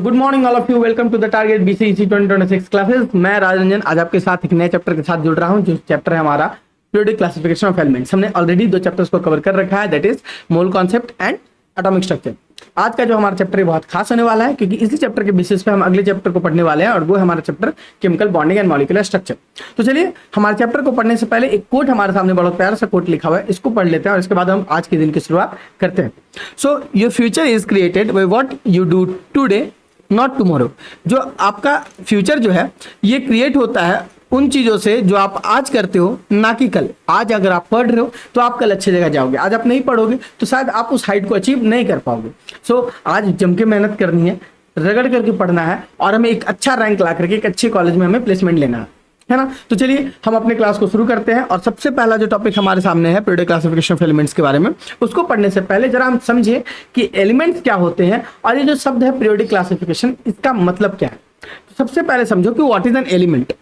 Good morning all of you, welcome to the target BCEC 2026 classes. मैं राजरंजन आज आपके साथ एक नए चैप्टर के साथ जुड़ रहा हूं, जो चैप्टर है हमारा पीरियोडिक क्लासिफिकेशन ऑफ एलिमेंट्स। हमने ऑलरेडी 2 चैप्टर्स को कवर कर रखा है, that is mole concept and atomic structure. आज का जो हमारा चैप्टर है बहुत खास होने वाला है, क्योंकि इसी चैप्टर के बेसिस पे हम अगले चैप्टर को पढ़ने वाले हैं, और वो है हमारा chapter chemical bonding and molecular structure. तो चलिए, हमारे चैप्टर को पढ़ने से पहले एक कोट हमारे सामने बहुत प्यारा सा कोट लिखा हुआ है, इसको पढ़ लेते हैं और इसके बाद हम आज के दिन की शुरुआत करते हैं। So your future is created by what you do today, not tomorrow. जो आपका फ्यूचर जो है ये क्रिएट होता है उन चीजों से जो आप आज करते हो, ना कि कल। आज अगर आप पढ़ रहे हो तो आप कल अच्छी जगह जाओगे, आज आप नहीं पढ़ोगे तो शायद आप उस हाइट को अचीव नहीं कर पाओगे। सो आज जम के मेहनत करनी है, रगड़ करके पढ़ना है, और हमें एक अच्छा रैंक ला करके एक अच्छे कॉलेज में हमें प्लेसमेंट लेना है ना। तो चलिए हम अपने क्लास को शुरू करते हैं, और सबसे पहला जो टॉपिक हमारे सामने है पीरियोडिक क्लासिफिकेशन ऑफ एलिमेंट्स के बारे में, उसको पढ़ने से पहले जरा हम समझे कि एलिमेंट्स क्या होते हैं, और ये जो शब्द है पीरियोडिक क्लासिफिकेशन, इसका मतलब क्या है। तो सबसे पहले समझो कि व्हाट इज एन एलिमेंट।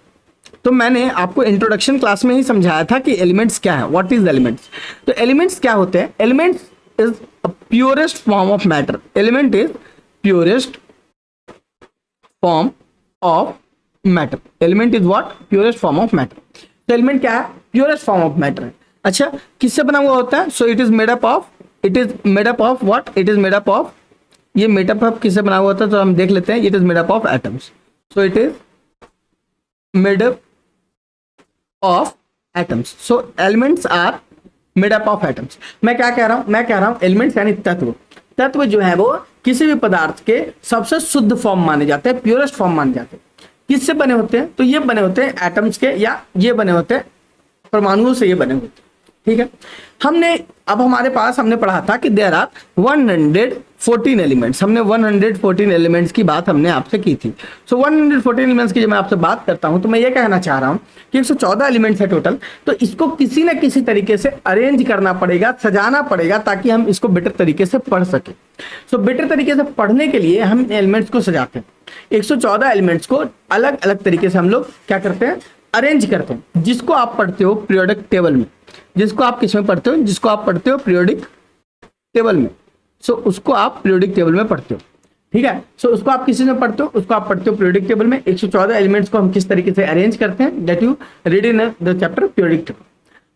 तो मैंने आपको इंट्रोडक्शन क्लास में ही समझाया था कि एलिमेंट्स क्या है, व्हाट इज एलिमेंट्स। तो एलिमेंट्स क्या होते हैं? Elements is a purest form of matter. Element is purest form of matter. Element is what? Purest form of matter. तो एलिमेंट क्या है? प्योरेस्ट फॉर्म ऑफ मैटर है। अच्छा, किससे बना हुआ होता है? So it is made up of what? It is made up of, ये मेडअप ऑफ किससे बना हुआ होता है तो हम देख लेते हैं। It is made up of atoms. So it is made up of atoms. So elements are made up of atoms. मैं क्या कह रहा हूं? मैं कह रहा हूं एलिमेंट्स यानी तत्व। तत्व जो है वो किसी भी पदार्थ के सबसे शुद्ध फॉर्म माने जाते हैं, प्योरेस्ट फॉर्म माने जाते हैं। किससे बने होते हैं? तो ये बने होते हैं एटम्स के, या ये बने होते हैं परमाणुओं से, ये बने होते हैं। ठीक है, हमने पढ़ा था कि देयर आर 114 एलिमेंट्स। हमने 114 एलिमेंट्स की बात हमने आपसे की थी। सो 114 एलिमेंट्स की जब मैं आपसे बात करता हूं तो मैं ये कहना चाह रहा हूं कि 114 एलिमेंट्स है टोटल। तो इसको किसी न किसी तरीके से अरेंज करना पड़ेगा, सजाना पड़ेगा, ताकि हम इसको बेटर तरीके से पढ़ सके। सो बेटर तरीके से पढ़ने के लिए हम एलिमेंट्स को सजाते हैं। 114 एलिमेंट्स को अलग अलग तरीके से हम लोग क्या करते हैं? अरेंज करते हैं, जिसको आप पढ़ते हो पीरियोडिक टेबल में। जिसको आप किस में पढ़ते हो? जिसको आप पढ़ते हो पीरियोडिक टेबल में। सो उसको आप पीरियोडिक टेबल में पढ़ते हो। ठीक है, सो उसको आप किसी में पढ़ते हो? उसको आप पढ़ते हो पीरियोडिक टेबल में। 114 एलिमेंट्स को हम किस तरीके से अरेंज करते हैं, that you read in the chapter periodic table.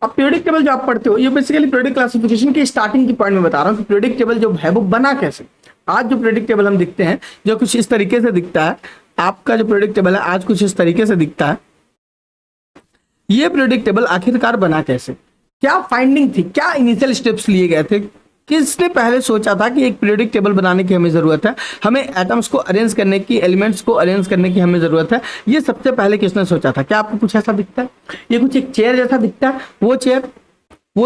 अब पीरियोडिक टेबल जो आप पढ़ते हो, ये बेसिकली पीरियोडिक क्लासिफिकेशन की स्टार्टिंग की पॉइंट में बता रहा हूँ कि पीरियोडिक टेबल जो है वो बना कैसे। आज जो पीरियोडिक टेबल हम दिखते हैं, जो कुछ इस तरीके से दिखता है, आपका जो पीरियोडिक टेबल है आज कुछ इस तरीके से दिखता है। ये पीरियोडिक टेबल आखिरकार बना कैसे? क्या फाइंडिंग थी? क्या इनिशियल स्टेप्स लिए गए थे? किसने पहले सोचा था कि एक पीरियोडिक टेबल बनाने की हमें जरूरत है, हमें एटम्स को अरेंज करने की, एलिमेंट्स को अरेंज करने की हमें जरूरत है? ये सबसे पहले किसने सोचा था? क्या आपको कुछ ऐसा दिखता है? ये कुछ एक चेयर जैसा दिखता है। वो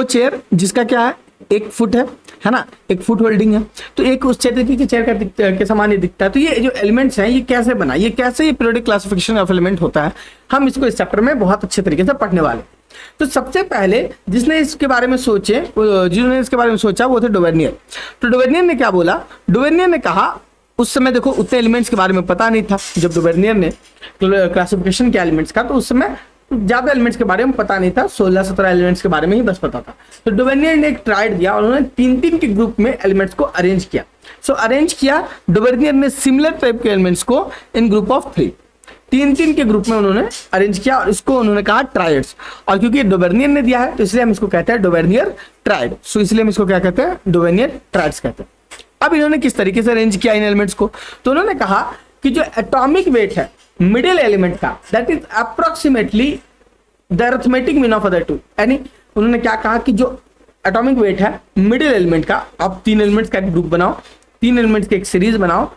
चेयर जिसका क्या है, 1 फुट है ना, 1 फुट होल्डिंग है। तो एक उस तरीके की चेयर के समान ही दिखता है। तो ये जो एलिमेंट्स हैं ये कैसे बना, ये कैसे ये पीरियोडिक क्लासिफिकेशन ऑफ एलिमेंट होता है, हम इसको इस चैप्टर में बहुत अच्छे तरीके से पढ़ने वाले। तो सबसे पहले जिसने इसके बारे में सोचा वो थे डोवेर्नियर। तो डोवेर्नियर ने क्या बोला? डोवेर्नियर ने कहा, उस समय देखो उतने एलिमेंट्स के बारे में पता नहीं था जब डोवेर्नियर ने क्लासिफिकेशन किया एलिमेंट्स का, तो उस समय ज्यादा एलिमेंट्स के बारे में पता नहीं था, 16-17 एलिमेंट्स के बारे में ही बस पता था। तो डोवेर्नियर ने एक ट्रायल दिया और उन्होंने 3-3 के ग्रुप में एलिमेंट्स को अरेंज किया। अरेंज किया डोवेर्नियर ने सिमिलर टाइप के एलिमेंट्स को इन ग्रुप ऑफ 3, 3-3 के ग्रुप में उन्होंने अरेंज किया, और इसको उन्होंने कहा ट्रायड्स। और क्योंकि डोवेर्नियर ने दिया है तो इसलिए हम इसको कहते हैं डोवेर्नियर ट्रायड। सो इसलिए हम इसको क्या कहते हैं? डोवेर्नियर ट्रायड्स कहते हैं। अब इन्होंने किस तरीके से अरेंज किया इन एलिमेंट्स को? तो उन्होंने कहा कि जो एटॉमिक वेट है मिडिल एलिमेंट का, that is approximately the arithmetic mean of other two. यानी उन्होंने क्या कहा कि जो एटॉमिक वेट है मिडिल एलिमेंट का, आप 3 एलिमेंट्स का एक ग्रुप बनाओ, 3 एलिमेंट्स की एक सीरीज बनाओ।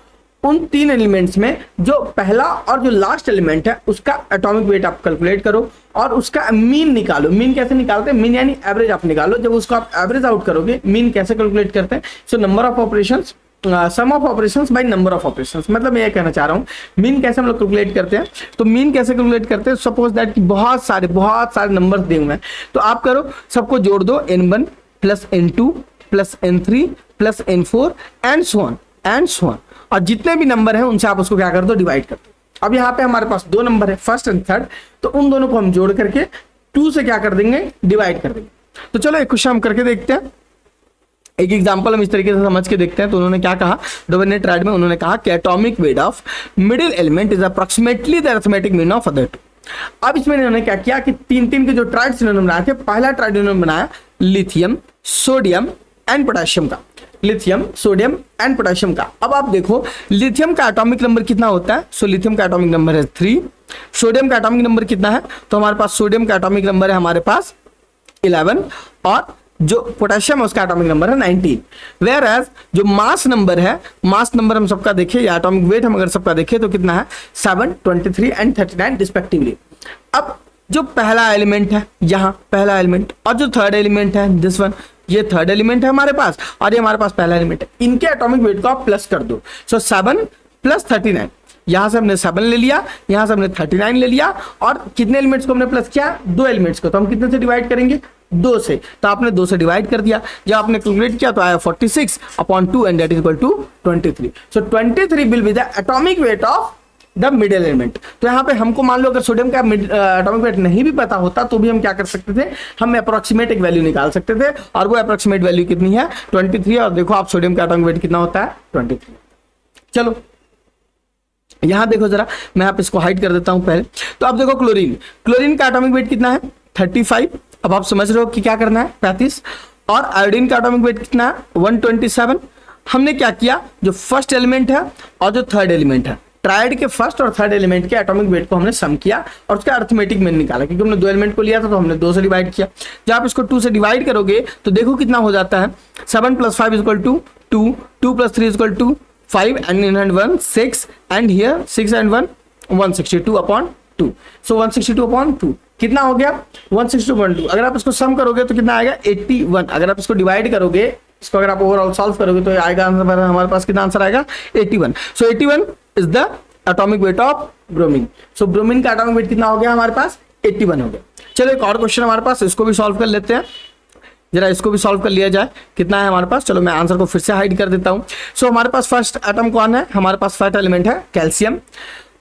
उन 3 एलिमेंट्स में जो पहला और जो लास्ट एलिमेंट है उसका एटॉमिक वेट आप कैलकुलेट करो और उसका मीन निकालो। मीन कैसे निकालते हैं? मीन यानी एवरेज आप निकालो। जब उसको आप एवरेज आउट करोगे, मीन कैसे कैलकुलेट करते हैं? So number of operations, sum of operations by number of operations. मतलब मैं ये कहना चाह रहा हूँ मीन कैसे हम लोग कैलकुलेट करते हैं। तो मीन कैसे कैलकुलेट करते हैं? सपोज दैट कि बहुत सारे नंबर्स दिए हुए हैं, तो आप करो सबको जोड़ दो, n1 plus n2 plus n3 plus n4 and so on. और जितने भी नंबर हैं उनसे आप उसको क्या कर दो? डिवाइड कर दो। अब यहाँ पे हमारे पास 2 नंबर है, फर्स्ट एंड थर्ड, तो उन दोनों को हम जोड़ करके 2 से क्या कर देंगे? डिवाइड कर देंगे। तो चलो एक क्वेश्चन हम करके देखते हैं। एक एग्जांपल हम इस तरीके से समझ के देखते हैं। तो उन्होंने क्या कहा, डोबेनेट ट्राइड में उन्होंने कहा कि atomic weight of middle element is approximately the arithmetic mean of other two. अब इसमें इन्होंने क्या किया कि तीन तीन के जो ट्राइड्स इन्होंने बनाए थे, पहला ट्राइड इन्होंने बनाया लिथियम, सोडियम एंड पोटेशियम का, लिथियम, सोडियम एंड पोटेशियम का। अब आप देखो लिथियम का एटॉमिक नंबर कितना होता है, सो लिथियम का एटॉमिक नंबर है 3। सोडियम का एटॉमिक नंबर कितना है, तो हमारे पास सोडियम का एटॉमिक नंबर है हमारे पास 11, और जो पोटेशियम है उसका एटॉमिक नंबर है 19। वेयर एज जो मास नंबर है, मास नंबर हम सबका देखें या एटॉमिक वेट हम अगर सबका देखें तो कितना है 7, 23 एंड 39 रिस्पेक्टिवली। अब जो पहला एलिमेंट है यहाँ पहला एलिमेंट, और जो थर्ड एलिमेंट है दिस वन, ये थर्ड एलिमेंट है हमारे पास और ये हमारे पास पहला एलिमेंट है, इनके एटॉमिक वेट को आप प्लस कर दो। सो 7 + 39, यहां से हमने 7 ले लिया, यहां से हमने 39 ले लिया, और कितने एलिमेंट्स को हमने प्लस किया, 2 एलिमेंट्स को। तो हम कितने से डिवाइड करेंगे, 2 से। तो आपने 2 से डिवाइड कर दिया, जब आपने कैलकुलेट किया तो आया 46/2 and that is equal to 23। So 23 will be the atomic weight of the middle element. तो यहाँ पे हमको मान लो अगर सोडियम का एटॉमिक वेट नहीं भी पता होता तो भी हम क्या कर सकते थे, हम अप्रोक्सीमेट एक वैल्यू निकाल सकते थे, और वो अप्रोक्सीमेट वैल्यू कितनी है 23। और देखो आप सोडियम का एटॉमिक वेट कितना होता है 23। चलो यहां देखो जरा, मैं आप इसको हाइड कर देता हूं पहले। तो अब देखो क्लोरीन, क्लोरीन का एटॉमिक वेट कितना है 35। अब आप समझ रहे हो कि क्या करना है 35। और आयोडीन का एटॉमिक वेट कितना है 127। हमने क्या किया, जो फर्स्ट एलिमेंट है और जो थर्ड एलिमेंट है, ट्राइड के फर्स्ट और थर्ड एलिमेंट के एटॉमिक वेट को हमने सम किया और उसका अरिथमेटिक मीन निकाला, क्योंकि हमने 2 एलिमेंट को लिया था तो हमने 2 से डिवाइड किया। जब आप इसको 2 से डिवाइड करोगे तो देखो कितना हो जाता है, 7 + 5 = 2, 2 + 3 = 5 and 1 6, and here 6 and 1 162/2। सो 162/2 कितना हो गया 162/2। अगर आप इसको सम करोगे तो कितना आएगा 81। अगर आप इसको डिवाइड करोगे, इसको अगर आप ओवरऑल सॉल्व करोगे तो आएगा आंसर, हमारे पास कितना आंसर आएगा 81। सो 81 is the atomic weight of bromine. So bromine का एटॉमिक वेट कितना हो गया हमारे पास 81 हो गया। चलो एक और क्वेश्चन हमारे पास, इसको भी सॉल्व कर लेते हैं, जरा इसको भी सॉल्व कर लिया जाए। कितना है हमारे पास, चलो मैं आंसर को फिर से हाइड कर देता हूं। सो हमारे पास फर्स्ट एटम कौन है, हमारे पास फर्स्ट एलिमेंट है कैल्शियम,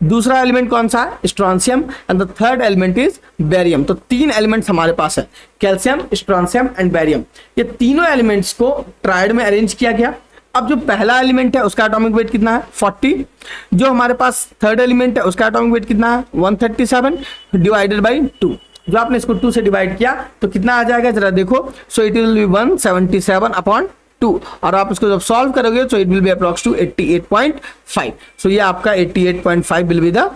दूसरा एलिमेंट कौन सा है strontium, and the third element is barium. तो 3 एलिमेंट्स हमारे पास है, कैल्शियम, स्ट्रॉन्शियम एंड बेरियम। ये तीनों एलिमेंट्स को ट्राइड में अरेंज किया गया। अब जो पहला एलिमेंट है उसका एटॉमिक वेट कितना है 40। जो हमारे पास थर्ड एलिमेंट है उसका एटॉमिक वेट कितना है 137 डिवाइडेड बाई 2। जो आपने इसको 2 से डिवाइड किया तो कितना आ जाएगा जरा देखो, सो इट विल बी 177/2। और आप इसको जब सॉल्व करोगे तो it will be approx to 88.5। सो ये आपका 88.5 will be the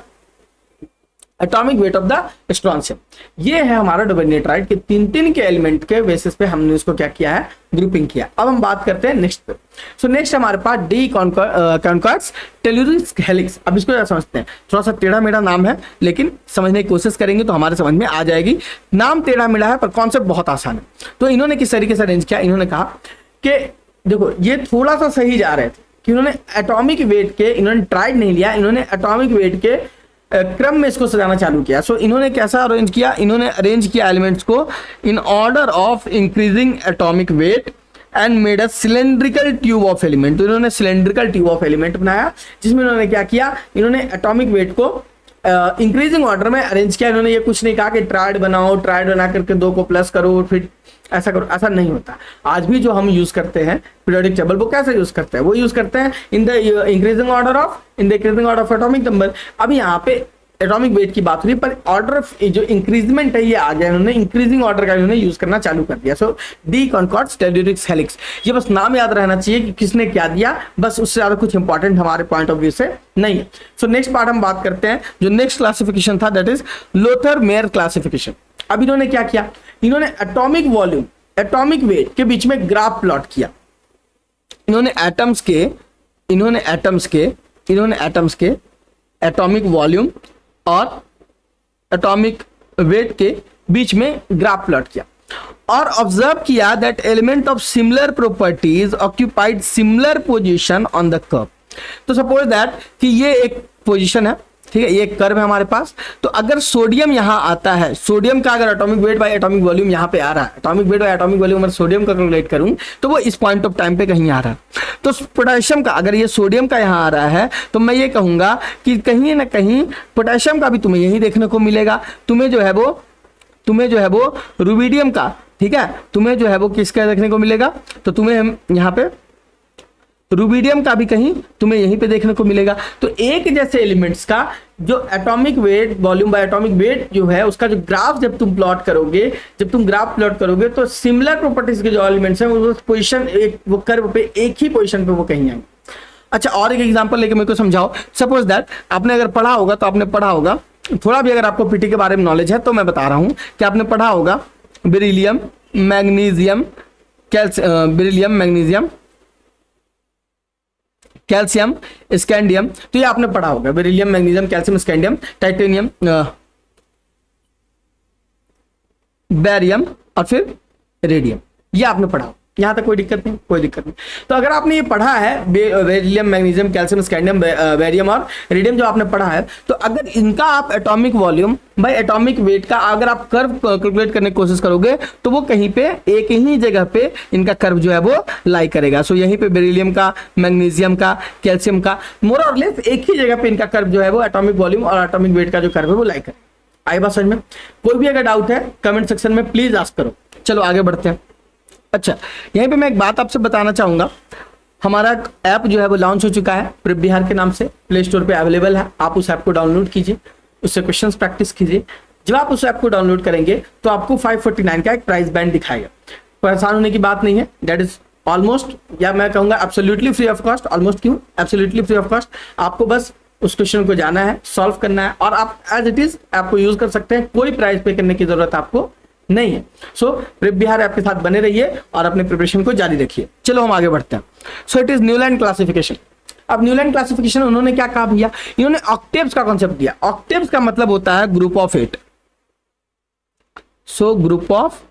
atomic weight of the strontium. ये है हमारा डोबेनेट्राइड के 3 के एलिमेंट के बेसिस पे हमने इसको क्या किया है, ग्रुपिंग किया। अब हम बात करते हैं नेक्स्ट पे। सो नेक्स्ट हमारे पास डी कॉन्कॉर्ड्स टेलुरिक हेलिक्स। अब इसको क्या समझते हैं, थोड़ा सा टेढ़ा मेढ़ा नाम है लेकिन समझने की कोशिश करेंगे तो हमारे समझ में आ जाएगी। नाम टेढ़ा मेढ़ा है पर कॉन्सेप्ट बहुत आसान है। तो इन्होंने किस तरीके से अरेंज किया, इन्होंने कहा कि देखो ये थोड़ा सा सही जा रहे थे कि इन्होंने एटॉमिक वेट के, इन्होंने ट्राइड नहीं लिया, इन्होंने एटॉमिक वेट के क्रम में इसको सजाना चालू किया। सो इन्होंने कैसा अरेंज किया, इन्होंने अरेंज किया एलिमेंट्स को in order of increasing atomic weight and made a cylindrical tube of element. तो इन्होंने सिलेंड्रिकल ट्यूब ऑफ एलिमेंट बनाया जिसमें इन्होंने क्या किया, इन्होंने एटॉमिक वेट को इंक्रीजिंग ऑर्डर में अरेंज किया। इन्होंने ये कुछ नहीं कहा कि ट्राइड बनाओ, ट्राइड बना करके 2 को प्लस करो फिर ऐसा करो, ऐसा नहीं होता। आज भी जो हम यूज करते हैं पीरियोडिक टेबल वो कैसे यूज करते हैं, वो यूज करते हैं in the increasing order of atomic number. अब यहाँ पे एटॉमिक वेट की बात हुई पर ऑर्डर जो इंक्रीजमेंट है ये आ गया, इन्होंने इंक्रीजिंग ऑर्डर का इन्होंने यूज करना चालू कर दिया। सो डी कॉन्कॉर्ड्स टेलुरिक हेलिक्स, ये बस नाम याद रहना चाहिए कि किसने क्या दिया, बस उससे ज्यादा कुछ इंपॉर्टेंट हमारे पॉइंट ऑफ व्यू से नहीं है। सो नेक्स्ट पार्ट हम बात करते हैं, जो नेक्स्ट क्लासिफिकेशन था that is Lothar Meyer classification. अब इन्होंने क्या किया, इन्होंने एटॉमिक वॉल्यूम, एटॉमिक वेट के बीच में ग्राफ प्लॉट किया। इन्होंने एटम्स के एटॉमिक वॉल्यूम और एटॉमिक वेट के बीच में ग्राफ प्लॉट किया और ऑब्जर्व किया that element of similar properties occupied similar position on the curve. तो सपोज दैट कि ये एक पोजीशन है, ठीक है, ये एक कर्व है हमारे पास। तो अगर सोडियम यहां आता है, सोडियम का अगर atomic weight by atomic volume यहां पे आ रहा है, atomic weight by atomic volume अगर सोडियम का कैलकुलेट करूं तो वो इस पॉइंट ऑफ टाइम पे कहीं आ रहा है। तो पोटेशियम का अगर ये सोडियम का यहां आ रहा है तो मैं ये कहूंगा कि कहीं ना कहीं पोटेशियम का भी तुम्हें यही देखने को मिलेगा। तुम्हें जो है वो रुबिडियम का, ठीक है, तुम्हें जो है वो किसका देखने को मिलेगा, तो तुम्हें यहाँ पे रुबिडियम का भी कहीं तुम्हें यहीं पे देखने को मिलेगा। तो एक जैसे एलिमेंट्स का जो atomic wait, volume by atomic weight जो है उसका जो ग्राफ जब तुम प्लॉट करोगे, जब तुम ग्राफ प्लॉट करोगे तो सिमिलर प्रॉपर्टीज के जो एलिमेंट्स हैं वो पोजीशन एक, वो कर्व पे एक ही पोजीशन पे वो कहीं आएंगे। अच्छा, और एक एग्जांपल लेके मेरे को समझाओ। सपोज दैट आपने अगर पढ़ा होगा, तो आपने पढ़ा होगा थोड़ा भी, अगर आपको पीटी के बारे में नॉलेज है तो मैं बता रहा हूं कि आपने पढ़ा होगा beryllium, magnesium, beryllium, magnesium, calcium, scandium. तो ये आपने पढ़ा होगा, beryllium, magnesium, calcium, scandium, titanium, barium और फिर रेडियम, ये आपने पढ़ा। यहां तक कोई दिक्कत नहीं, कोई दिक्कत नहीं। तो अगर आपने ये पढ़ा है beryllium, magnesium, calcium, scandium, barium और रेडियम जो आपने पढ़ा है, तो अगर इनका आप atomic volume by atomic weight का अगर आप कर्व कैलकुलेट करने की कोशिश करोगे तो वो कहीं पे एक ही जगह पे इनका कर्व जो है वो लाई करेगा। सो यहीं पे बेरिलियम का, मैग्नीशियम का, कैल्शियम का मोर और लेस एक ही जगह पे इनका कर्व जो है वो एटॉमिक वॉल्यूम और एटॉमिक वेट का जो कर्व है वो लाई करेगा। आई बात समझ में? कोई भी अगर डाउट है कमेंट सेक्शन में प्लीज आस्क करो। चलो आगे बढ़ते हैं। अच्छा, यहीं पे मैं एक बात आपसे बताना चाहूंगा, हमारा ऐप जो है वो लॉन्च हो चुका है, प्रेप बिहार के नाम से प्ले स्टोर पे अवेलेबल है। आप उस ऐप को डाउनलोड कीजिए, उससे क्वेश्चंस प्रैक्टिस कीजिए। जब आप उस ऐप को डाउनलोड करेंगे तो आपको 549 का एक प्राइस बैंड दिखाएगा। परेशान होने की बात नहीं है, दैट इज ऑलमोस्ट, या मैं कहूंगा absolutely free of cost. Almost क्यों एब्सोल्युटली फ्री ऑफ कॉस्ट? आपको बस उस क्वेश्चन को जाना है, सॉल्व करना है और आप एज इट इज ऐप को यूज कर सकते हैं। कोई प्राइस पे करने की जरूरत आपको नहीं है। सो प्रेप बिहार ऐप के साथ बने रहिए और अपने प्रिपरेशन को जारी रखिए। चलो हम आगे बढ़ते हैं। So it is Newland classification. अब न्यूलैंड क्लासिफिकेशन उन्होंने क्या कहा भैया, इन्होंने ऑक्टेव्स का कॉन्सेप्ट दिया। ऑक्टेव्स का मतलब होता है group of 8। So group of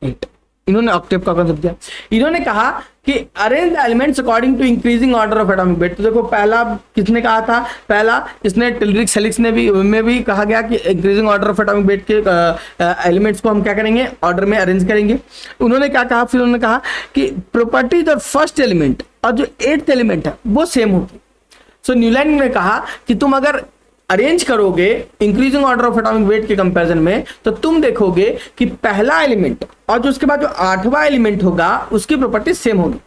8, इन्होंने ऑक्टेव का कॉन्सेप्ट दिया। इन्होंने कहा कि arrange the elements according to increasing order of atomic weight. तो देखो पहला किसने कहा था, पहला इसने टिल्ड्रिक सेलिक्स ने भी में भी कहा गया कि increasing order of atomic weight के एलिमेंट्स को हम क्या करेंगे, ऑर्डर में अरेंज करेंगे। उन्होंने क्या कहा, फिर उन्होंने कहा कि प्रॉपर्टीज ऑफ फर्स्ट एलिमेंट और जो 8th एलिमेंट है वो सेम होगी। सो न्यूलैंड ने कहा कि तुम अगर अरेंज करोगे increasing order of atomic weight के कंपैरिजन में, तो तुम देखोगे कि पहला एलिमेंट और जो उसके बाद जो 8वां एलिमेंट होगा उसकी प्रॉपर्टी सेम होगी।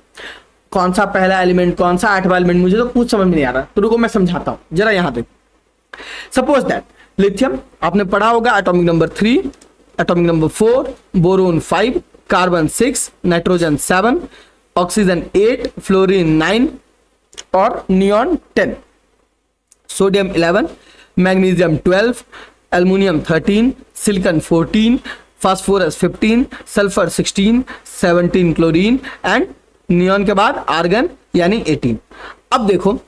कौन सा पहला एलिमेंट, कौन सा 8वां एलिमेंट, मुझे तो कुछ समझ में नहीं आ रहा। तो रुको मैं समझाता हूं जरा। यहां देखो, सपोज दैट लिथियम आपने पढ़ा होगा atomic number 3, atomic number 4, boron 5, carbon 6, nitrogen 7, oxygen 8, fluorine 9 और neon 10, sodium 11, magnesium 12, aluminium 13, silicon 14, phosphorus 15, sulphur 16, 17 chlorine and neon के बाद आर्गन यानी 18। अब देखो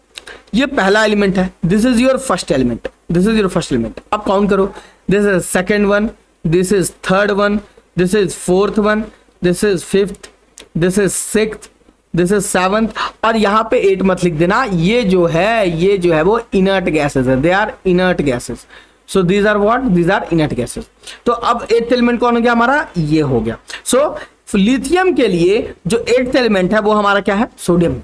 ये पहला एलिमेंट है, this is your first element, this is your first element. अब काउंट करो, this is second one, this is third one, this is fourth one, this is fifth, this is sixth, this is 7th और यहाँ पे 8 मत लिख देना। ये जो है वो इनर्ट गैसेस है, they are inert gases. So these are what, these are inert gases. तो अब 8th एलिमेंट कौन हो गया हमारा, ये हो गया। सो लिथियम के लिए जो 8th एलिमेंट है वो हमारा क्या है, sodium.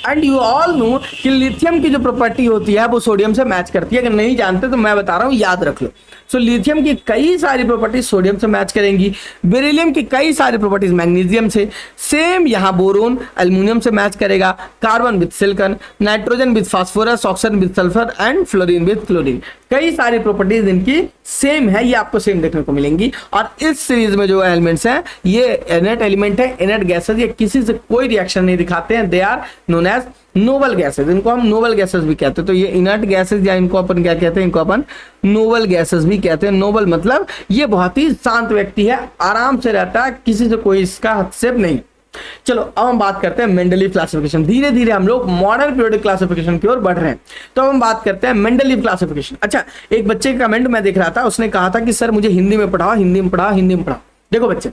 And you all know कि लिथियम की जो प्रॉपर्टी होती है वो सोडियम से मैच करती है। अगर नहीं जानते तो मैं बता रहा हूं, याद रख लो। सो लिथियम की कई सारी प्रॉपर्टीज सोडियम से मैच करेंगी, बेरिलियम की कई सारी प्रॉपर्टीज मैग्नीशियम से, सेम यहाँ बोरोन एल्युमिनियम से मैच करेगा, carbon with silicon, nitrogen with phosphorus, oxygen with sulphur and fluorine with chlorine. कई सारी प्रॉपर्टीज इनकी सेम है, ये आपको सेम देखने को मिलेंगी। और इस सीरीज में जो एलिमेंट्स हैं ये इनर्ट एलिमेंट है, इनर्ट गैसेस, ये किसी से कोई रिएक्शन नहीं दिखाते हैं, they are known as noble gases. इनको हम नोबल गैसेस भी कहते हैं। तो ये इनर्ट गैसेस या इनको अपन क्या कहते हैं, इनको अपन नोबल गैसेस भी कहते हैं। नोबल मतलब ये बहुत ही शांत व्यक्ति है, आराम से रहता है, किसी से कोई इसका हस्तक्षेप नहीं। चलो अब हम बात करते हैं मेंडलीव क्लासिफिकेशन। धीरे धीरे हम लोग मॉडर्न पीरियोडिक क्लासिफिकेशन की ओर बढ़ रहे हैं। तो अब हम बात करते हैं मेंडलीव क्लासिफिकेशन। अच्छा, एक बच्चे का कमेंट मैं देख रहा था, उसने कहा था कि सर मुझे हिंदी में पढ़ाओ, हिंदी में पढ़ाओ, हिंदी में पढ़ाओ। देखो बच्चे,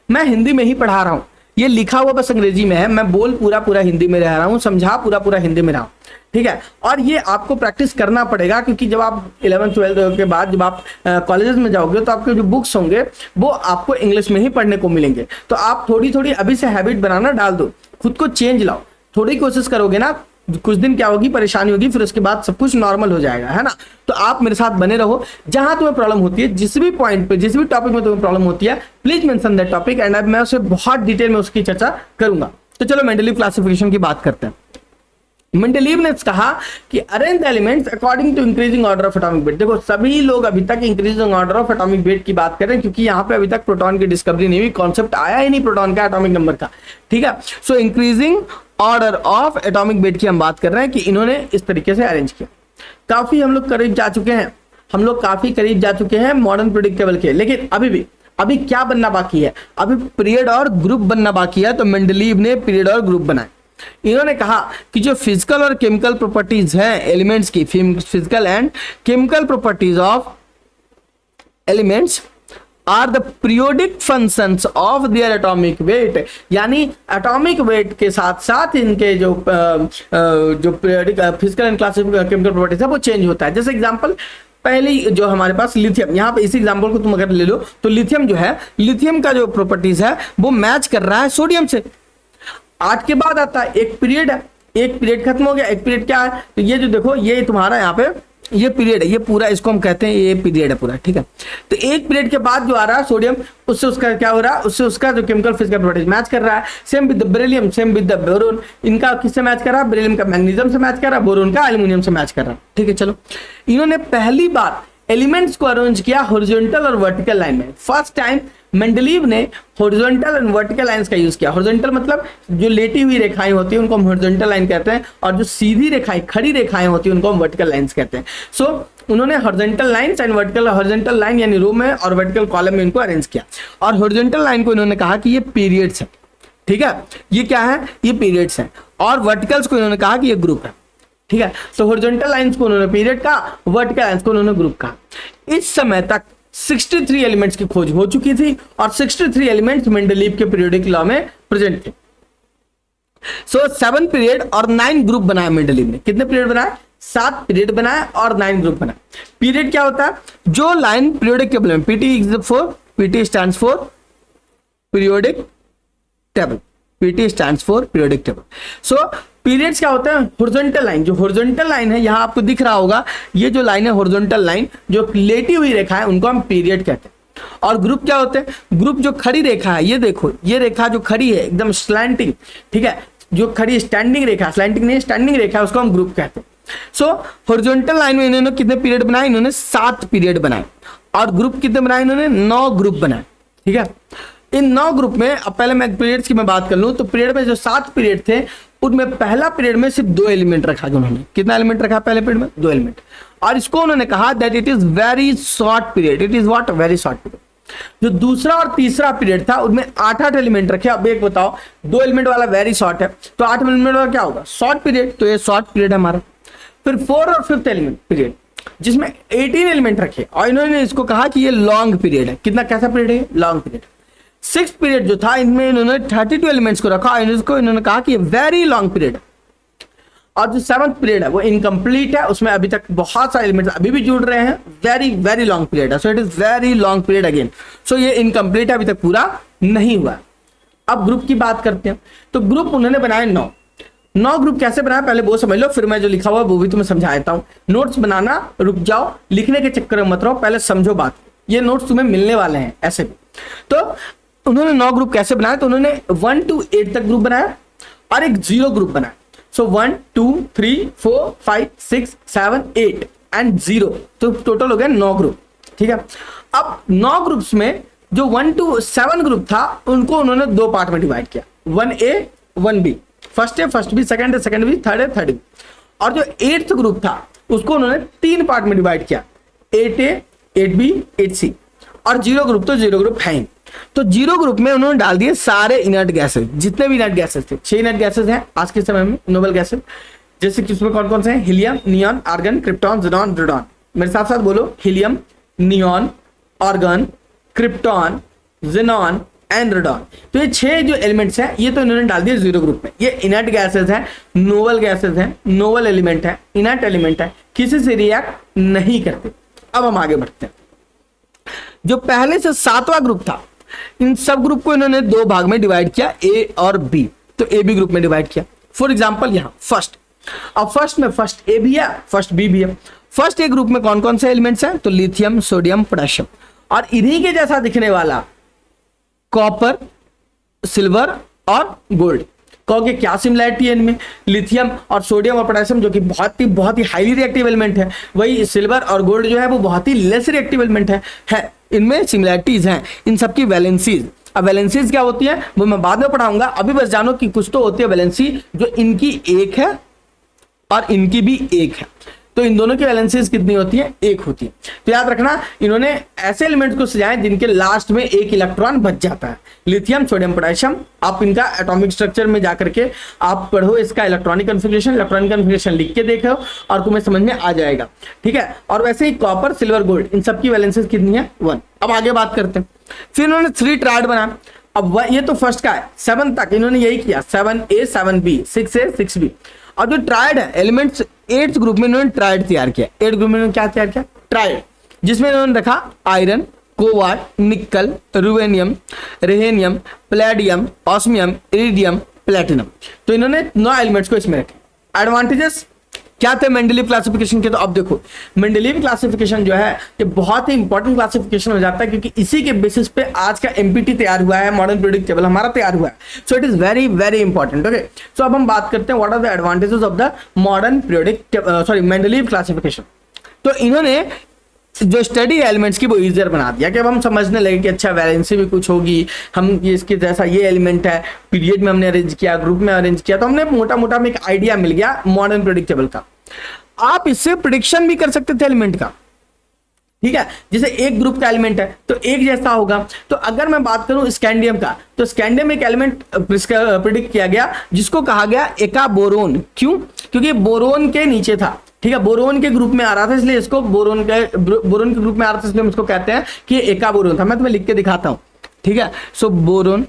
मैं हिंदी में ही पढ़ा रहा हूं, ये लिखा हुआ बस अंग्रेजी में है, मैं बोल पूरा हिंदी में रह रहा हूँ, समझा पूरा हिंदी में रहा हूँ, ठीक है। और ये आपको प्रैक्टिस करना पड़ेगा, क्योंकि जब आप 11th 12th के बाद जब आप कॉलेजेस में जाओगे तो आपके जो बुक्स होंगे वो आपको इंग्लिश में ही पढ़ने को मिलेंगे। तो आप थोड़ी अभी से हैबिट बनाना डाल दो, खुद को चेंज लाओ। थोड़ी कोशिश करोगे ना कुछ दिन क्या होगी, परेशानी होगी, फिर उसके बाद सब कुछ नॉर्मल हो जाएगा, है ना। तो आप मेरे साथ बने रहो, जहां तुम्हें प्रॉब्लम होती है, जिस भी पॉइंट पे, जिस भी टॉपिक में तुम्हें प्रॉब्लम होती है, please mention that topic and अब मैं उसे बहुत डिटेल में उसकी चर्चा करूंगा। तो चलो मेंडलीव क्लासिफिकेशन की बात करते हैं। मेंडलीव ने कहा कि arrange the elements according to increasing order of atomic weight. देखो सभी लोग अभी तक increasing order of atomic weight की बात कर रहे हैं, क्योंकि यहाँ पे अभी तक प्रोटॉन की डिस्कवरी नहीं हुई, कॉन्सेप्ट आया ही नहीं प्रोटॉन का एटॉमिक नंबर का, ठीक है। सो increasing order of atomic weight की हम बात कर रहे हैं कि इन्होंने इस तरीके से अरेंज किया। काफी हम लोग करीब जा चुके हैं, हम लोग काफी करीब जा चुके हैं मॉडर्न प्रेडिक्टेबल के, लेकिन अभी क्या बनना बाकी है, अभी पीरियड और ग्रुप बनना बाकी है। तो मेंडलीव ने पीरियड और ग्रुप बनाए। इन्होंने कहा कि जो फिजिकल और केमिकल प्रॉपर्टीज हैं एलिमेंट्स की, physical and chemical properties of elements are the periodic functions of their atomic weight, यानी एटॉमिक वेट के साथ साथ इनके जो periodic physical and classic chemical properties है वो चेंज होता है। जैसे एग्जांपल पहली जो हमारे पास लिथियम, यहाँ पे इसी एग्जांपल को तुम अगर ले लो तो लिथियम जो है, लिथियम का जो प्रॉपर्टीज है वो मैच कर रहा है सोडियम से। आज के बाद आता है एक पीरियड है, एक पीरियड खत्म हो गया, एक पीरियड क्या है, तो ये जो देखो ये तुम्हारा यहाँ पे ये पीरियड है, ये पूरा इसको हम कहते हैं ये पीरियड है पूरा, ठीक है। तो एक पीरियड के बाद जो आ रहा है सोडियम, उससे उसका क्या हो रहा है, उससे उसका जो केमिकल फिजिकल प्रॉपर्टीज मैच कर रहा है। Same with the beryllium, same with the boron, इनका किससे मैच कर रहा है, बेरिलियम का मैग्नीशियम से मैच कर रहा है, बोरोन का एल्युमिनियम से मैच कर रहा है, ठीक है। चलो इन्होंने पहली बार एलिमेंट्स को अरेंज किया हॉरिजॉन्टल और वर्टिकल लाइन में। फर्स्ट टाइम मेंडलीव ने हॉरिजॉन्टल एंड वर्टिकल लाइंस का यूज किया। हॉरिजॉन्टल मतलब जो लेटी हुई रेखाएं होती हैं उनको हम हॉरिजॉन्टल लाइन कहते हैं, और जो सीधी रेखाएं, खड़ी रेखाएं होती हैं उनको हम वर्टिकल लाइंस कहते हैं। सो उन्होंने horizontal lines and vertical, horizontal line यानी रो में और वर्टिकल कॉलम में इनको अरेंज किया। और हॉरिजॉन्टल लाइन को इन्होंने कहा कि ये पीरियड्स है, ठीक है, ये क्या है, ये पीरियड्स है। और वर्टिकल्स को इन्होंने कहा कि ये ग्रुप है, ठीक है। तो हॉरिजॉन्टल लाइंस को उन्होंने पीरियड का, वर्टिकल लाइंस को उन्होंने ग्रुप का। इस समय तक 63 एलिमेंट्स की खोज हो चुकी थी और 63 एलिमेंट्स मेंडलीव के पीरियोडिक लॉ में प्रेजेंट थे। सो 7 पीरियड और 9 ग्रुप बनाया मेंडलीव ने। कितने पीरियड बनाए, 7 पीरियड बनाए और 9 ग्रुप बनाए। पीरियड क्या होता है, जो लाइन पीरियोडिक टेबल में, PT stands for periodic table, PT stands for periodic table. So periods क्या होता है, हॉरिजॉन्टल लाइन, जो हॉरिजॉन्टल लाइन है यहां आपको दिख रहा होगा, ये जो लाइन है हॉरिजॉन्टल लाइन, जो लेटी हुई रेखा है उनको हम पीरियड कहते हैं। और ग्रुप क्या होते हैं, ग्रुप जो खड़ी रेखा है, ये देखो ये रेखा जो खड़ी है एकदम स्लैंटिंग, ठीक है, जो खड़ी स्टैंडिंग रेखा, स्लैंटिंग नहीं स्टैंडिंग रेखा है, उसको हम ग्रुप कहते हैं। सो हॉरिजॉन्टल लाइन में इन्होंने कितने पीरियड बनाए, इन्होंने 7 पीरियड बनाए। और ग्रुप कितने बनाए, इन्होंने 9 ग्रुप बनाए, ठीक है। इन 9 ग्रुप में, अब पहले मैं पीरियड्स की मैं बात कर लूं, तो पीरियड में जो 7 पीरियड थे उनमें पहला पीरियड में सिर्फ 2 एलिमेंट रखा। उन्होंने कितना एलिमेंट रखा पहले पीरियड में, 2 एलिमेंट। और इसको उन्होंने कहा that it is very short period, it is what, very short period. जो दूसरा और तीसरा पीरियड था उनमें 8-8 एलिमेंट रखे। अब एक बताओ, 2 एलिमेंट वाला वेरी शॉर्ट है, तो 8 एलिमेंट वाला क्या होगा, शॉर्ट पीरियड, तो ये शॉर्ट पीरियड है हमारा। फिर 4 और 5th एलिमेंट पीरियड जिसमें 18 एलिमेंट रखे, और इन्होंने इसको कहा कि ये लॉन्ग पीरियड है। कितना, कैसा पीरियड है, लॉन्ग पीरियड। 6th पीरियड जो था, इनमें इन्होंने 32 एलिमेंट्स को रखा और इसको इन्होंने कहा कि ये वेरी लॉन्ग पीरियड। और जो 7th पीरियड है वो इनकम्प्लीट है, उसमें अभी तक बहुत सारे एलिमेंट्स अभी भी जुड़ रहे हैं, वेरी वेरी लॉन्ग पीरियड है। So it is very long period again. So ये इनकम्प्लीट है, अभी तक पूरा नहीं हुआ। अब ग्रुप की बात करते हैं। तो ग्रुप उन्होंने बनाए 9 ग्रुप। कैसे बनाया पहले वो समझ लो, फिर मैं जो लिखा हुआ वो भी तुम्हें समझा देता हूँ। नोट्स बनाना रुक जाओ, लिखने के चक्कर में मत रहो, पहले समझो बात। ये नोट्स तुम्हें मिलने वाले हैं ऐसे भी। तो उन्होंने 9 ग्रुप कैसे बनाया, तो उन्होंने 1 to 8 तक ग्रुप बनाया और एक 0 ग्रुप बनाया। सो 1 2 3 4 5 6 7 8 एंड 0, तो टोटल हो गया 9 ग्रुप, ठीक है। अब 9 ग्रुप्स में जो 1 to 7 ग्रुप था उनको उन्होंने 2 पार्ट में डिवाइड किया, 1A 1B, first A first B, second A second B, third A third B. और जो 8th ग्रुप था उसको उन्होंने 3 पार्ट में डिवाइड किया, 8A 8B 8C। और 0 ग्रुप तो 0 ग्रुप है ही। तो 0 ग्रुप में उन्होंने डाल दिए सारे इनर्ट गैसेस, जितने भी इनर्ट गैसेस थे। 6 इनर्ट गैसेस हैं आज के समय में, नोबल गैसेस, जैसे कि उसमें कौन कौन से हैं, helium, neon, argon, krypton, xenon, radon. मेरे साथ साथ बोलो, helium, neon, argon, krypton, xenon and radon. तो ये 6 जो एलिमेंट्स हैं ये तो इन्होंने डाल दिए 0 ग्रुप में। ये इनर्ट गैसेस हैं, नोबल गैसेस हैं, नोबल एलिमेंट है, इनर्ट एलिमेंट है, किसी से रिएक्ट नहीं करते। अब हम आगे बढ़ते हैं। जो पहले से 7वां ग्रुप था, इन सब ग्रुप को इन्होंने 2 भाग में डिवाइड किया, ए और बी। तो ए बी ग्रुप में डिवाइड किया। फॉर एग्जांपल यहाँ फर्स्ट अब फर्स्ट में फर्स्ट ए भी है, फर्स्ट बी भी है। फर्स्ट ए ग्रुप में कौन कौन से एलिमेंट्स हैं? तो लिथियम, सोडियम, पोटेशियम, और इन्हीं के जैसा दिखने वाला कॉपर, सिल्वर और गोल्ड। कहोगे क्या सिमिलैरिटी है इनमें? लिथियम और सोडियम और पोटेशियम जो कि बहुत ही हाईली रिएक्टिव एलिमेंट है, वही सिल्वर और गोल्ड जो है वो बहुत ही लेस रिएक्टिव एलिमेंट है। इनमें सिमिलैरिटीज हैं, इन सबकी वैलेंसीज। अब वैलेंसीज क्या होती है वो मैं बाद में पढ़ाऊंगा, अभी बस जानो कि कुछ तो होती है वैलेंसी जो इनकी एक है और इनकी भी एक है। तो इन दोनों की वैलेंसीज कितनी होती है? एक होती है। तो याद रखना, इन्होंने ऐसे एलिमेंट्स को सजाए जिनके लास्ट में एक इलेक्ट्रॉन बच जाता है। लिथियम, सोडियम, पोटेशियम, आप इनका एटॉमिक स्ट्रक्चर में जाकर के आप पढ़ो, इसका इलेक्ट्रॉनिक कन्फिगरेशन लिख के देखो और तुम्हें समझ में आ जाएगा, ठीक है। और वैसे ही कॉपर, सिल्वर, गोल्ड, इन सबकी वैलेंसीज कितनी है? 1। अब आगे बात करते हैं। फिर इन्होंने 3 ट्रायड बनाया। अब ये तो फर्स्ट का है, 7 तक इन्होंने यही किया, 7A 7B 6A 6B। और जो ट्रायड है एलिमेंट्स 8th ग्रुप में इन्होंने ट्रायड तैयार किया। 8th ग्रुप में इन्होंने क्या तैयार किया? ट्रायड, जिसमें इन्होंने रखा आयरन, कोबाल्ट, निकल, रुवेनियम, रेहेनियम, प्लेडियम, ऑस्मियम, इरिडियम, प्लेटिनम। तो इन्होंने 9 एलिमेंट्स को इसमें रखे। एडवांटेजेस क्या थे मेंडलीव क्लासिफिकेशन के? तो अब देखो, मेंडलीव क्लासिफिकेशन जो है ये बहुत ही इंपॉर्टेंट क्लासिफिकेशन हो जाता है, क्योंकि इसी के बेसिस पे आज का एमपीटी तैयार हुआ है, मॉडर्न पीरियोडिक टेबल हमारा तैयार हुआ है। So it is very very important. Okay, so अब हम बात करते हैं what are the advantages of the modern periodic Mendeleev classification. तो इन्होंने जो स्टडी एलिमेंट्स की वो इजियर बना दिया कि अब हम समझने लगे कि अच्छा वैलेंसी भी कुछ होगी, हम इसके जैसा ये एलिमेंट है, पीरियड में हमने अरेंज किया, ग्रुप में अरेंज किया, तो हमने मोटा मोटा में एक आइडिया मिल गया मॉडर्न पीरियोडिक टेबल का। आप इससे प्रिडिक्शन भी कर सकते थे एलिमेंट का, ठीक है। जैसे एक ग्रुप का एलिमेंट है तो एक जैसा होगा। तो अगर मैं बात करूं स्कैंडियम का, तो स्कैंडियम एक एलिमेंट प्रिडिक्ट किया गया जिसको कहा गया एका बोरोन। क्यों? क्योंकि बोरोन के नीचे था, ठीक है, बोरोन के ग्रुप में आ रहा था, इसलिए इसको बोरोन के ग्रुप में आ रहा था, इसलिए हम इसको कहते हैं कि एका बोरोन था। मैं तुम्हें लिख के दिखाता हूं, ठीक है। सो बोरोन,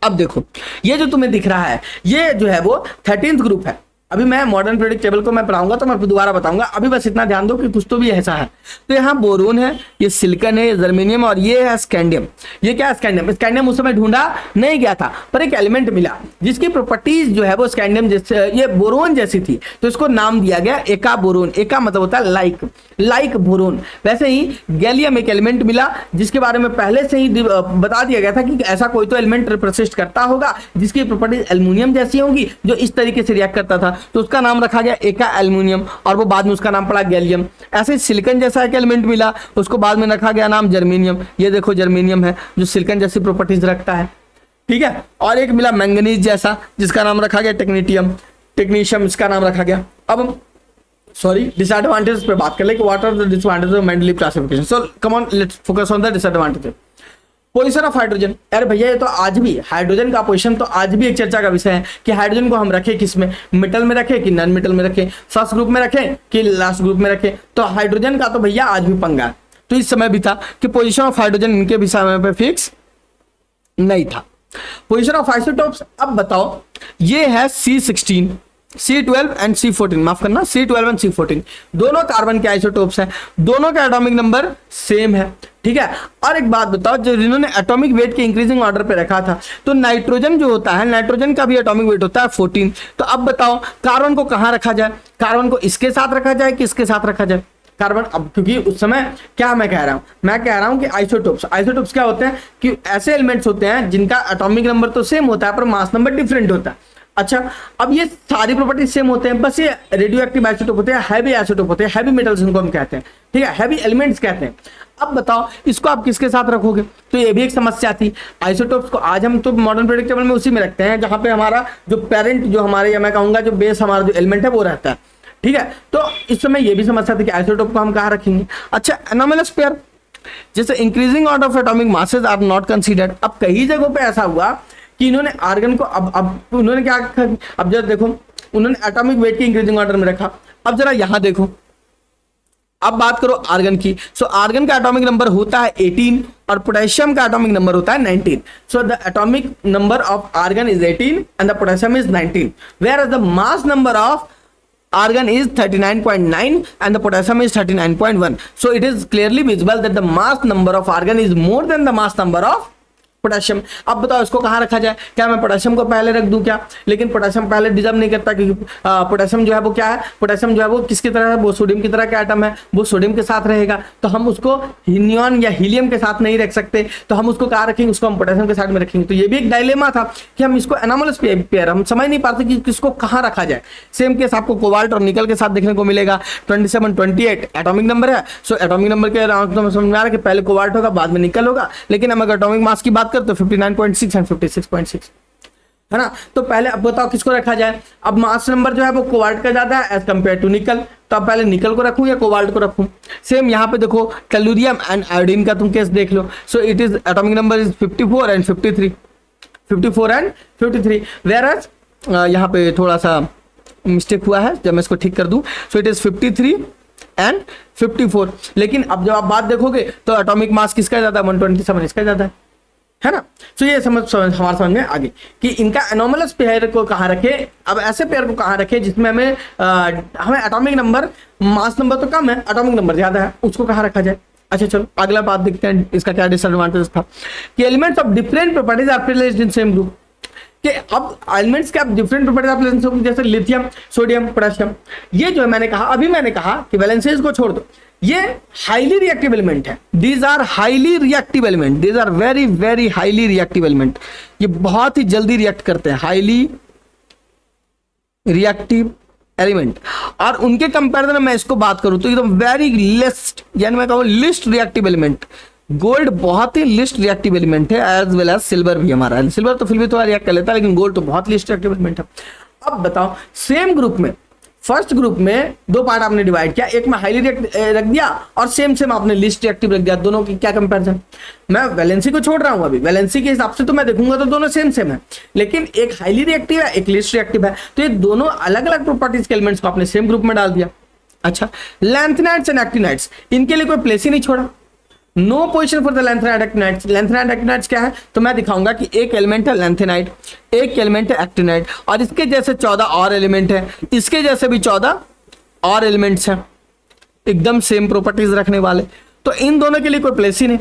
अब देखो ये जो तुम्हें दिख रहा है ये जो है वो 13th ग्रुप है। अभी मैं मॉडर्न पीरियोडिक टेबल को मैं पढ़ाऊंगा तो मैं दोबारा बताऊंगा, अभी बस इतना ध्यान दो कि कुछ तो भी ऐसा है। तो यहाँ बोरोन है, ये सिलिकन है, ये जर्मेनियम, और ये है स्कैंडियम। ये क्या है? स्कैंडियम। स्कैंडियम उस समय ढूंढा नहीं गया था, पर एक एलिमेंट मिला जिसकी प्रॉपर्टीज जो है वो स्कैंडियम जैसे, ये बोरोन जैसी थी, तो इसको नाम दिया गया एका बोरोन। एका मतलब होता है लाइक बोरोन। वैसे ही गैलियम एक एलिमेंट मिला जिसके बारे में पहले से ही बता दिया गया था कि ऐसा कोई तो एलिमेंट रिप्रेजेंट करता होगा जिसकी प्रॉपर्टीज एल्युमिनियम जैसी होंगी, जो इस तरीके से रिएक्ट करता था, तो उसका नाम रखा गया एका एल्युमिनियम, और वो बाद में उसका नाम पड़ा गैलियम। ऐसे सिलिकन जैसा एक एलिमेंट मिला, उसको बाद में रखा गया नाम जर्मेनियम। ये देखो जर्मेनियम है जो सिलिकन जैसी प्रॉपर्टीज रखता है, ठीक है। और एक मिला मैंगनीज जैसा जिसका नाम रखा गया टेक्नीशियम इसका नाम रखा गया। अब डिसएडवांटेज पे बात कर ले कि what are the disadvantages of Mendeleev classification. So come on, let's focus on the disadvantages. Position of hydrogen, अरे भैया ये तो आज भी हाइड्रोजन का पोजीशन तो आज भी एक चर्चा का विषय है कि हाइड्रोजन को हम रखें किस में, मेटल में रखें कि नॉन मेटल में रखें, फर्स्ट ग्रुप में रखें कि लास्ट ग्रुप में रखें। तो हाइड्रोजन का तो भैया आज भी पंगा है। तो इस समय भी था कि पोजीशन ऑफ हाइड्रोजन इनके भी समय पे फिक्स नहीं था। पोजीशन ऑफ आइसोटोप्स, अब बताओ ये है C16, C12 एंड C14, माफ करना C12 एंड C14, दोनों कार्बन के आइसोटोप्स हैं, दोनों का एटॉमिक नंबर सेम है, ठीक है। और एक बात बताओ, जो जिन्होंने एटॉमिक वेट के इंक्रीजिंग ऑर्डर पे रखा था, तो नाइट्रोजन जो होता है, नाइट्रोजन का भी एटॉमिक वेट होता है 14। तो अब बताओ कार्बन को कहां रखा जाए? कार्बन को इसके साथ रखा जाए कि इसके साथ रखा जाए? कार्बन, अब क्योंकि उस समय क्या मैं कह रहा हूं कि आइसोटोप्स क्या होते हैं कि ऐसे एलिमेंट्स होते हैं जिनका एटॉमिक नंबर तो सेम होता है पर मास नंबर डिफरेंट होता है। अच्छा, अब ये सारी प्रॉपर्टी सेम होते हैं, बस ये रेडियो एक्टिव आइसोटोप होते हैं, हैवी आइसोटोप होते हैं, हैवी मेटल्स इनको हम कहते हैं, ठीक है, हैवी एलिमेंट्स कहते हैं। अब बताओ इसको आप किसके साथ रखोगे? तो ये भी एक समस्या थी। आइसोटोप्स को आज हम तो मॉडर्न पीरियोडिक टेबल में उसी में रखते हैं जहां पे हमारा जो पेरेंट, जो हमारे, या मैं कहूंगा जो बेस हमारा जो एलिमेंट है वो रहता है, ठीक है। तो इस समय ये भी समस्या थी कि आइसोटोप को हम कहाँ रखेंगे। अच्छा, एनोमलस पेयर, जैसे increasing order of atomic masses are not considered. अब कई जगहों पे ऐसा हुआ कि इन्होंने आर्गन को अब उन्होंने क्या, अब जरा देखो उन्होंने एटॉमिक वेट की इंक्रीजिंग ऑर्डर में रखा। अब जरा यहां देखो, अब बात करो आर्गन की। सो आर्गन का एटॉमिक नंबर होता है 18 और पोटेशियम का एटॉमिक नंबर होता है 19। So the atomic number of argon is 18 and the potassium is 19, whereas the mass number of argon is 39.9 and the potassium is 39.1. So it is clearly visible that the mass number of argon is more than the mass number of potassium. अब बताओ इसको कहाँ रखा जाए, क्या मैं potassium को पहले रख दूं क्या? लेकिन पोटेशियम पहले डिजर्व नहीं करता, क्योंकि पोटेशियम जो है वो क्या है, पोटेशियम जो है वो किसकी तरह है, वो सोडियम की तरह का एटम है, वो सोडियम के साथ रहेगा, तो हम उसको नियॉन या हीलियम के साथ नहीं रख सकते, तो हम उसको कहाँ रखेंगे, उसको हम पोटेशियम के साथ में रखेंगे। तो ये भी एक डायलेमा था कि हम इसको एनोमलस पेयर हम समझ नहीं पाते कि किसको कहाँ रखा जाए। सेम केस आपको कोबाल्ट और निकल के साथ देखने को मिलेगा। 27 28 एटॉमिक नंबर है, सो एटॉमिक नंबर के समझ में आ रहा है कि पहले कोबाल्ट होगा बाद में निकल होगा, लेकिन हम अगर एटॉमिक मास की बात करें तो 59.6 एंड 56.6 है ना। तो पहले अब बताओ किसको रखा जाए। अब मास नंबर जो है वो कोबाल्ट का ज्यादा है एज कंपेयर टू निकल, तो अब पहले निकल को रखूं या कोबाल्ट को रखूं। सेम यहाँ पे देखो टेलुरियम एंड आयोडीन का तुम केस देख लो। So it is atomic number is 54 and 53, 54 and 53, whereas यहाँ पे थोड़ा सा मिस्टेक हुआ है, जब मैं इसको ठीक कर दूं। सो इट इज 53 एंड 54, लेकिन अब जब आप बात देखोगे तो एटॉमिक मास किसका ज्यादा है, 127 इसका ज्यादा है ना। तो ये हमारे समझ में आ गई कि इनका एनोमलस पेयर को कहाँ रखे। अब ऐसे पेयर को कहाँ रखे जिसमें हमें एटॉमिक नंबर, मास नंबर तो कम है, एटॉमिक नंबर ज्यादा है, उसको कहाँ रखा जाए। अच्छा चलो अगला बात देखते हैं, इसका क्या डिसएडवांटेज था कि elements of different properties are placed in same group, कि अब एलिमेंट्स के अब डिफरेंट प्रॉपर्टीज आप लेंस होंगे, जैसे लिथियम, सोडियम, पोटेशियम। ये जो है मैंने कहा कि वैलेंसीज को छोड़ दो, ये हाईली रिएक्टिव एलिमेंट है। These are highly reactive element, these are very very highly reactive element, ये बहुत ही जल्दी रिएक्ट करते हैं, हाईली रिएक्टिव एलिमेंट। और उनके कंपेरिजन में मैं इसको बात करूं तो एकदम वेरी लिस्ट, यानी मैं कहूं लिस्ट रिएक्टिव एलिमेंट। गोल्ड बहुत ही लिस्ट रिएक्टिव एलिमेंट है, एज वेल एज सिल्वर भी हमारा है। सिल्वर तो फिर भी थोड़ा रिएक्ट कर लेता है, लेकिन गोल्ड तो बहुत लिस्ट रिएक्टिव एलिमेंट है। अब बताओ सेम ग्रुप में, फर्स्ट ग्रुप में दो पार्ट आपने डिवाइड किया, एक में हाईली रख दिया और सेम आपने लिस्ट रिएक्टिव रख दिया। दोनों की क्या कंपैरिजन, मैं वैलेंसी को छोड़ रहा हूं अभी, वैलेंसी के हिसाब से तो मैं देखूंगा तो दोनों सेम है, लेकिन एक हाईली रिएक्टिव है एक लिस्ट रिएक्टिव है, तो ये दोनों अलग अलग प्रॉपर्टीज के एलिमेंट्स को आपने सेम ग्रुप में डाल दिया। अच्छा, लैंथेनाइड्स एंड एक्टिनाइड्स, इनके लिए कोई प्लेस ही नहीं छोड़ा, no position for the lanthanide actinides. Lanthanide actinides क्या है, तो मैं दिखाऊंगा कि एक एलिमेंट है लैंथेनाइड, एक एलिमेंट है एक्टिनाइड, और इसके जैसे 14 और एलिमेंट है, इसके जैसे भी 14 और एलिमेंट्स हैं, एकदम सेम प्रॉपर्टीज रखने वाले। तो इन दोनों के लिए कोई प्लेस ही नहीं।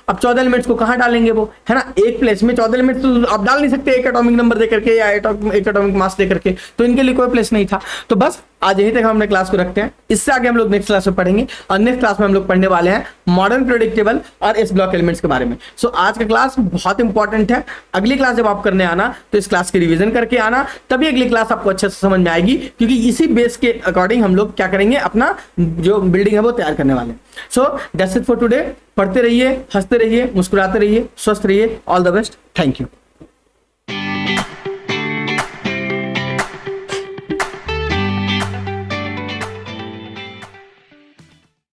अब 14 एलिमेंट्स को कहां डालेंगे वो, है ना, एक प्लेस में 14 एलिमेंट्स तो आप डाल नहीं सकते एक एटॉमिक नंबर देकर के या एक एटॉमिक मास देकर के, तो इनके लिए कोई प्लेस नहीं था। तो बस आज यही तक हम अपने क्लास को रखते हैं, इससे आगे हम लोग नेक्स्ट क्लास में पढ़ेंगे, और नेक्स्ट क्लास में हम लोग पढ़ने वाले हैं मॉडर्न पीरियोडिक टेबल और एस ब्लॉक एलिमेंट्स के बारे में। सो आज का क्लास बहुत इंपॉर्टेंट है। अगली क्लास जब आप करने आना तो इस क्लास की रिवीजन करके आना, तभी अगली क्लास आपको अच्छे से समझ में आएगी, क्योंकि इसी बेस के अकॉर्डिंग हम लोग क्या करेंगे, अपना जो बिल्डिंग है वो तैयार करने वाले हैं। So that's it for today. पढ़ते रहिए, हंसते रहिए, मुस्कुराते रहिए, स्वस्थ रहिए। All the best. Thank you.